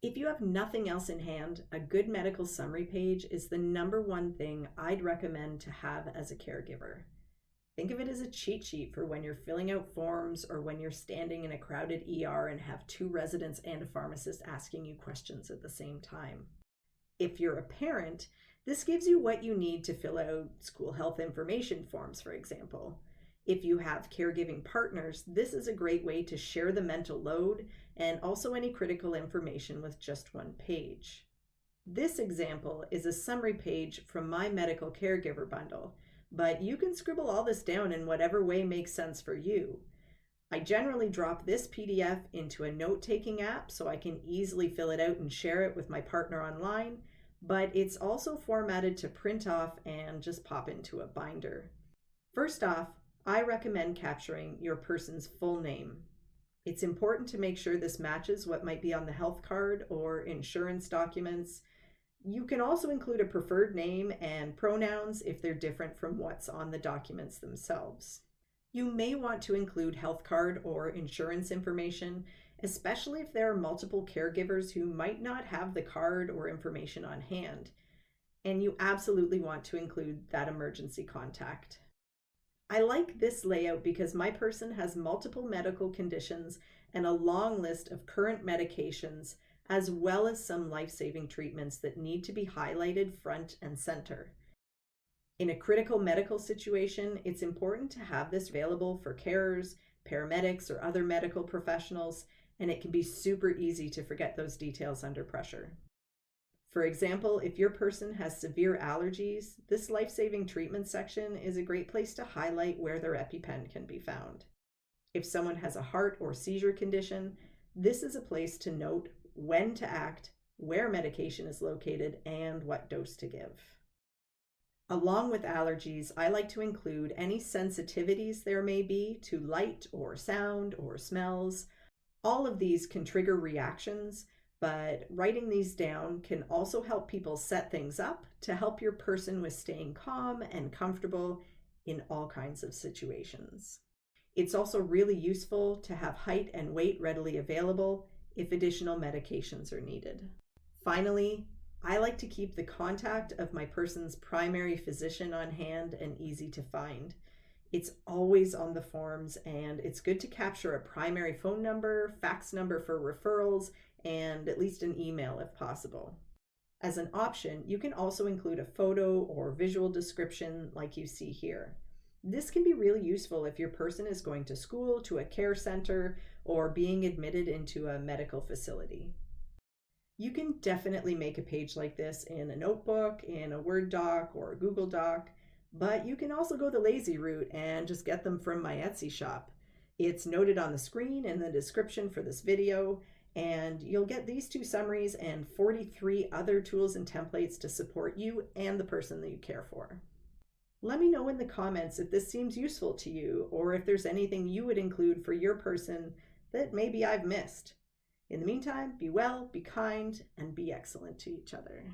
If you have nothing else in hand, a good medical summary page is the number one thing I'd recommend to have as a caregiver. Think of it as a cheat sheet for when you're filling out forms or when you're standing in a crowded ER and have two residents and a pharmacist asking you questions at the same time. If you're a parent, this gives you what you need to fill out school health information forms, for example. If you have caregiving partners, this is a great way to share the mental load and also any critical information with just one page. This example is a summary page from my medical caregiver bundle, but you can scribble all this down in whatever way makes sense for you. I generally drop this PDF into a note-taking app so I can easily fill it out and share it with my partner online, but it's also formatted to print off and just pop into a binder. First off, I recommend capturing your person's full name. It's important to make sure this matches what might be on the health card or insurance documents. You can also include a preferred name and pronouns if they're different from what's on the documents themselves. You may want to include health card or insurance information, especially if there are multiple caregivers who might not have the card or information on hand. And you absolutely want to include that emergency contact. I like this layout because my person has multiple medical conditions and a long list of current medications, as well as some life-saving treatments that need to be highlighted front and center. In a critical medical situation, it's important to have this available for carers, paramedics, or other medical professionals, and it can be super easy to forget those details under pressure. For example, if your person has severe allergies, this life-saving treatment section is a great place to highlight where their EpiPen can be found. If someone has a heart or seizure condition, this is a place to note when to act, where medication is located, and what dose to give. Along with allergies, I like to include any sensitivities there may be to light or sound or smells. All of these can trigger reactions, but writing these down can also help people set things up to help your person with staying calm and comfortable in all kinds of situations. It's also really useful to have height and weight readily available if additional medications are needed. Finally, I like to keep the contact of my person's primary physician on hand and easy to find. It's always on the forms, and it's good to capture a primary phone number, fax number for referrals, and at least an email if possible. As an option, you can also include a photo or visual description like you see here. This can be really useful if your person is going to school, to a care center, or being admitted into a medical facility. You can definitely make a page like this in a notebook, in a Word doc, or a Google Doc, but you can also go the lazy route and just get them from my Etsy shop. It's noted on the screen in the description for this video, and you'll get these two summaries and 43 other tools and templates to support you and the person that you care for. Let me know in the comments if this seems useful to you, or if there's anything you would include for your person that maybe I've missed. In the meantime, be well, be kind, and be excellent to each other.